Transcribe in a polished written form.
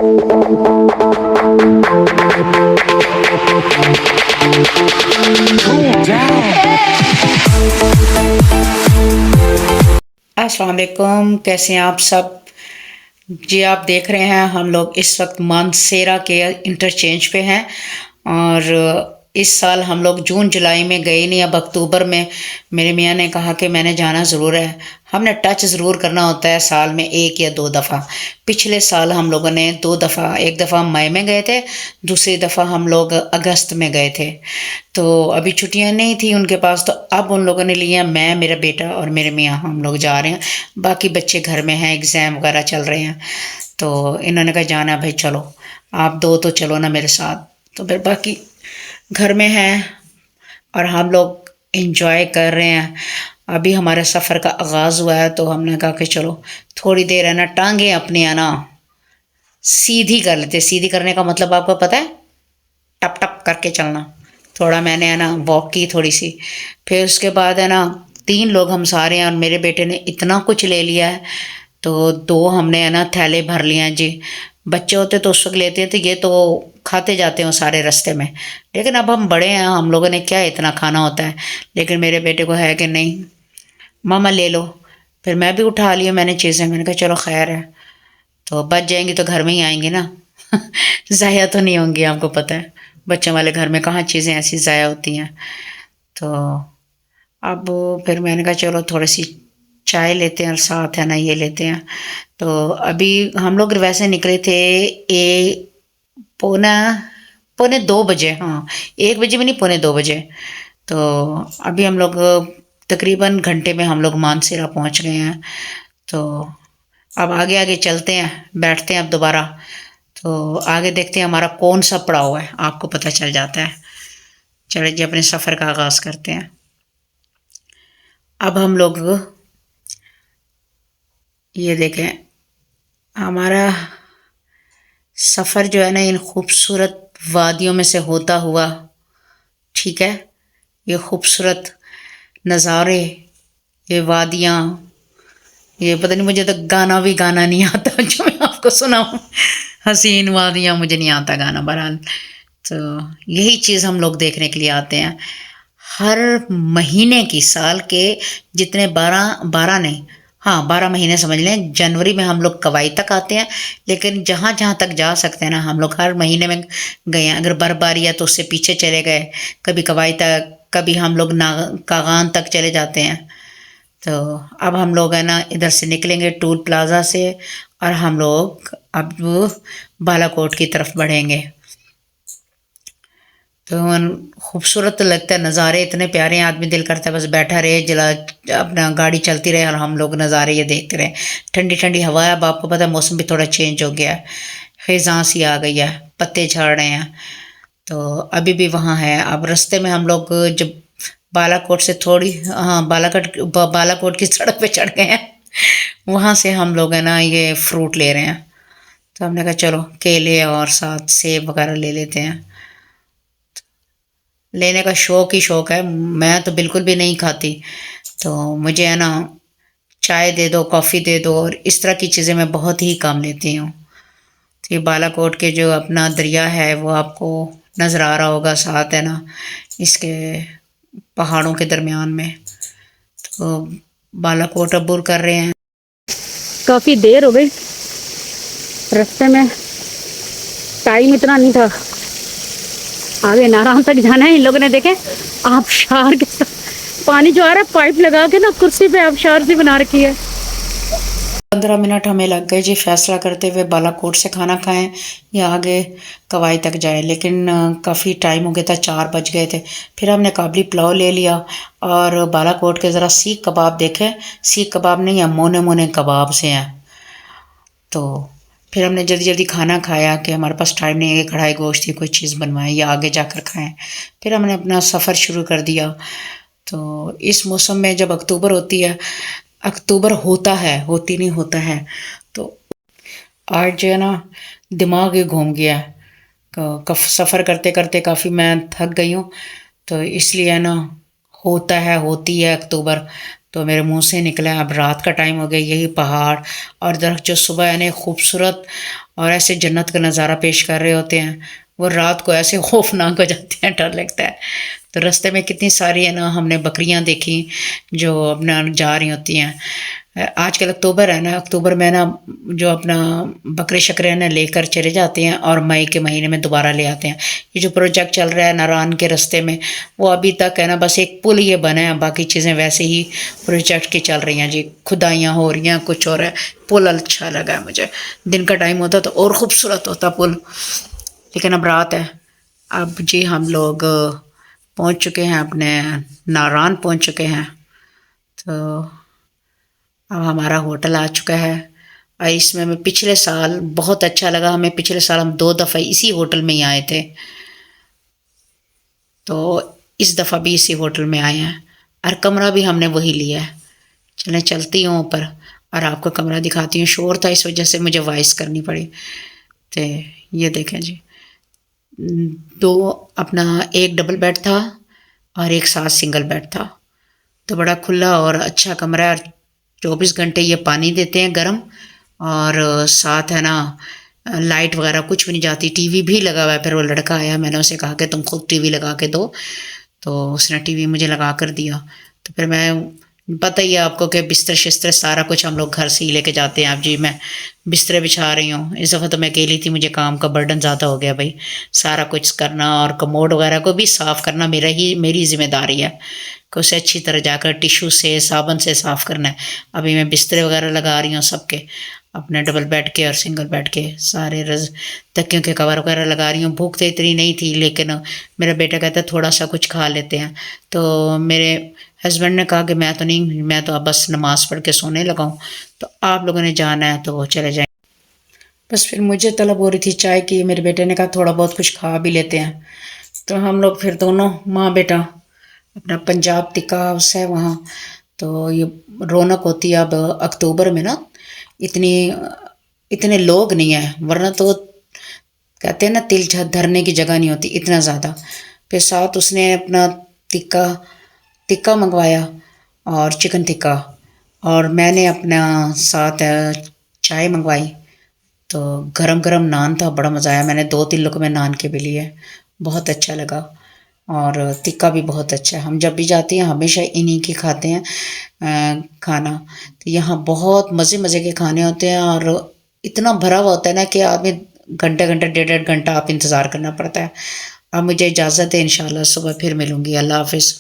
अस्सलाम वालेकुम, कैसे हैं आप सब। जी आप देख रहे हैं हम लोग इस वक्त मानसेरा के इंटरचेंज पे हैं और इस साल हम लोग जून जुलाई में गए नहीं, अब अक्टूबर में मेरे मियाँ ने कहा कि मैंने जाना ज़रूर है। हमने टच ज़रूर करना होता है साल में एक या दो दफ़ा। पिछले साल हम लोगों ने दो दफ़ा, एक दफ़ा मई में गए थे, दूसरी दफ़ा हम लोग अगस्त में गए थे। तो अभी छुट्टियां नहीं थी उनके पास, तो अब उन लोगों ने लिया, मैं, मेरा बेटा और मेरे मियाँ, हम लोग जा रहे हैं। बाकी बच्चे घर में हैं, एग्ज़ाम वगैरह चल रहे हैं, तो इन्होंने कहा जाना भाई चलो, आप दो तो चलो ना मेरे साथ। तो फिर बाकी घर में हैं और हम लोग इंजॉय कर रहे हैं। अभी हमारे सफ़र का आगाज़ हुआ है, तो हमने कहा कि चलो थोड़ी देर है ना, टांगे अपनी है ना सीधी कर लेते। सीधी करने का मतलब आपको पता है, टप टप करके चलना। थोड़ा मैंने है ना वॉक की थोड़ी सी, फिर उसके बाद है ना 3 लोग हम सारे हैं और मेरे बेटे ने इतना कुछ ले लिया है, तो 2 हमने है ना थैले भर लिए हैं जी। बच्चे होते तो उस वक्त लेते थे, ये तो खाते जाते हैं सारे रास्ते में। लेकिन अब हम बड़े हैं, हम लोगों ने क्या इतना खाना होता है। लेकिन मेरे बेटे को है कि नहीं मामा ले लो। फिर मैं भी उठा लिया मैंने चीज़ें, मैंने कहा चलो खैर है, तो बच जाएंगी तो घर में ही आएंगी ना। ज़ाया तो नहीं होंगी, आपको पता है बच्चों वाले घर में कहाँ चीज़ें ऐसी ज़ाया होती हैं। तो अब फिर मैंने कहा चलो थोड़ी सी चाय लेते हैं और साथ है ना ये लेते हैं। तो अभी हम लोग वैसे निकले थे पौना पौने 2 बजे, हाँ 1 बजे भी नहीं, पौने 2 बजे। तो अभी हम लोग तकरीबन घंटे में हम लोग मानसेरा पहुंच गए हैं। तो अब आगे आगे चलते हैं, बैठते हैं अब दोबारा। तो आगे देखते हैं हमारा कौन सा पड़ाव है, आपको पता चल जाता है। चलिए जी अपने सफ़र का आगाज़ करते हैं। अब हम लोग ये देखें, हमारा सफ़र जो है ना इन खूबसूरत वादियों में से होता हुआ, ठीक है, ये खूबसूरत नज़ारे, ये वादियाँ, ये पता नहीं, मुझे तो गाना भी गाना नहीं आता जो मैं आपको सुनाऊँ। हसीन वादियाँ मुझे नहीं आता गाना। बहरहाल तो यही चीज़ हम लोग देखने के लिए आते हैं हर महीने की। साल के जितने 12 नहीं, हाँ 12 महीने समझ लें। जनवरी में हम लोग कवाई तक आते हैं, लेकिन जहाँ जहाँ तक जा सकते हैं ना हम लोग हर महीने में गए हैं। अगर बर्फबारी है तो उससे पीछे चले गए, कभी कवाई तक, कभी हम लोग ना कागान तक चले जाते हैं। तो अब हम लोग है ना इधर से निकलेंगे टूल प्लाज़ा से और हम लोग अब बालाकोट की तरफ बढ़ेंगे। तो खूबसूरत तो लगता है, नज़ारे इतने प्यारे हैं, आदमी दिल करता है बस बैठा रहे, जला अपना गाड़ी चलती रहे और हम लोग नज़ारे ये देखते रहे। ठंडी ठंडी हवा है। अब आपको पता है मौसम भी थोड़ा चेंज हो गया है, खिज़ां सी आ गई है, पत्ते झड़ रहे हैं। तो अभी भी वहाँ है। अब रास्ते में हम लोग जब बालाकोट से थोड़ी, हाँ बालाकोट की सड़क पे चढ़ गए हैं, वहाँ से हम लोग है ना ये फ्रूट ले रहे हैं। तो हमने कहा चलो केले और साथ सेब वगैरह ले लेते हैं। लेने का शौक ही शौक है, मैं तो बिल्कुल भी नहीं खाती। तो मुझे है ना चाय दे दो, कॉफ़ी दे दो, और इस तरह की चीज़ें मैं बहुत ही कम लेती हूँ। तो ये बालाकोट के जो अपना दरिया है वो आपको नज़र आ रहा होगा, साथ है ना इसके पहाड़ों के दरमियान में। तो बालाकोट अबूर कर रहे हैं। काफी देर हो गई, रास्ते में टाइम इतना नहीं था। आगे नारायण तक जाना है। इन लोगों ने देखे आबशार के साथ पानी जो आ रहा है, पाइप लगा के ना कुर्सी पे आबशार सी बना रखी है। 15 मिनट हमें लग गए जी फैसला करते हुए बालाकोट से खाना खाएं या आगे कवाई तक जाएं। लेकिन काफ़ी टाइम हो गया था, 4 बज गए थे। फिर हमने काबली पुलाव ले लिया और बालाकोट के ज़रा सीख कबाब देखे। सीख कबाब नहीं है, मोने मोने कबाब से हैं। तो फिर हमने जल्दी जल्दी खाना खाया कि हमारे पास टाइम नहीं है कि कढ़ाई गोश्त की कोई चीज़ बनवाएं या आगे जाकर खाएं। फिर हमने अपना सफ़र शुरू कर दिया। तो इस मौसम में जब अक्टूबर होती है, अक्टूबर होता है, होती नहीं होता है, तो आज जो है ना दिमाग ही घूम गया है। सफ़र करते करते काफ़ी मैं थक गई हूँ, तो इसलिए है ना होता है, होती है अक्टूबर। तो मेरे मुंह से निकला। अब रात का टाइम हो गया, यही पहाड़ और दरख्त जो सुबह यानी खूबसूरत और ऐसे जन्नत का नज़ारा पेश कर रहे होते हैं, वो रात को ऐसे खौफनाक हो जाते हैं, डर लगता है। तो रास्ते में कितनी सारी है ना हमने बकरियां देखी जो अपना जा रही होती हैं। आजकल अक्टूबर है ना, अक्टूबर में ना जो अपना बकरे शकरे हैं ना लेकर चले जाते हैं और मई के महीने में दोबारा ले आते हैं। ये जो प्रोजेक्ट चल रहा है नारायण के रास्ते में, वो अभी तक है ना बस एक पुल ये बना है, बाकी चीज़ें वैसे ही प्रोजेक्ट की चल रही हैं जी। खुदाइयाँ हो रही हैं, कुछ और है। पुल अच्छा लगा है मुझे। दिन का टाइम होता तो और ख़ूबसूरत होता पुल, लेकिन अब रात है। अब जी हम लोग पहुंच चुके हैं, अपने नारायण पहुंच चुके हैं। तो अब हमारा होटल आ चुका है। और इसमें मैं पिछले साल बहुत अच्छा लगा हमें। पिछले साल हम 2 दफ़ा इसी होटल में ही आए थे, तो इस दफ़ा भी इसी होटल में आए हैं और कमरा भी हमने वही लिया है। चलें चलती हूँ ऊपर और आपको कमरा दिखाती हूँ। शोर था इस वजह से मुझे वॉइस करनी पड़ी। तो ये देखें जी, 2 अपना एक डबल बेड था और एक साथ सिंगल बेड था। तो बड़ा खुला और अच्छा कमरा है और 24 घंटे ये पानी देते हैं गर्म, और साथ है ना लाइट वगैरह कुछ भी नहीं जाती। टीवी भी लगा हुआ है। फिर वो लड़का आया, मैंने उसे कहा कि तुम खुद टीवी लगा के दो, तो उसने टीवी मुझे लगा कर दिया। तो फिर मैं, पता ही है आपको कि बिस्तर शिस्तर सारा कुछ हम लोग घर से ही लेके जाते हैं। अब जी मैं बिस्तरे बिछा रही हूँ। इस दफ़ा तो मैं अकेली थी, मुझे काम का बर्डन ज़्यादा हो गया भाई। सारा कुछ करना और कमोड वगैरह को भी साफ़ करना मेरी ज़िम्मेदारी है कि उसे अच्छी तरह जाकर टिश्यू से साबुन से साफ़ करना है। अभी मैं बिस्तरे वगैरह लगा रही हूँ सबके, अपने डबल बेड के और सिंगल बेड के सारे तकियों के कवर वगैरह लगा रही हूँ। भूख तो इतनी नहीं थी, लेकिन मेरा बेटा कहता थोड़ा सा कुछ खा लेते हैं। तो मेरे हस्बैंड ने कहा कि मैं तो नहीं, मैं तो अब बस नमाज़ पढ़ के सोने लगा हूँ, तो आप लोगों ने जाना है तो वो चले जाएँ। बस फिर मुझे तलब हो रही थी चाय की। मेरे बेटे ने कहा थोड़ा बहुत कुछ खा भी लेते हैं। तो हम लोग फिर दोनों माँ बेटा अपना पंजाब टिक्का हाउस है वहाँ। तो ये रौनक होती है अब अक्टूबर में ना, इतनी इतने लोग नहीं है, वरना तो कहते हैं ना तिल धरने की जगह नहीं होती इतना ज़्यादा। फिर साथ उसने अपना टिक्का टिक्का मंगवाया और चिकन टिक्का, और मैंने अपना साथ चाय मंगवाई। तो गरम गरम नान था, बड़ा मज़ा आया। मैंने 2-3 लुकमे नान के भी लिए, बहुत अच्छा लगा। और टिक्का भी बहुत अच्छा है। हम जब भी जाते हैं हमेशा इन्हीं की खाते हैं खाना। तो यहाँ बहुत मज़े मज़े के खाने होते हैं और इतना भरा हुआ होता है ना कि आदमी घंटे घंटे 1.5 घंटा आप इंतज़ार करना पड़ता है। अब मुझे इजाज़त है, इंशाल्लाह सुबह फिर मिलूँगी। अल्लाह हाफ़िज़।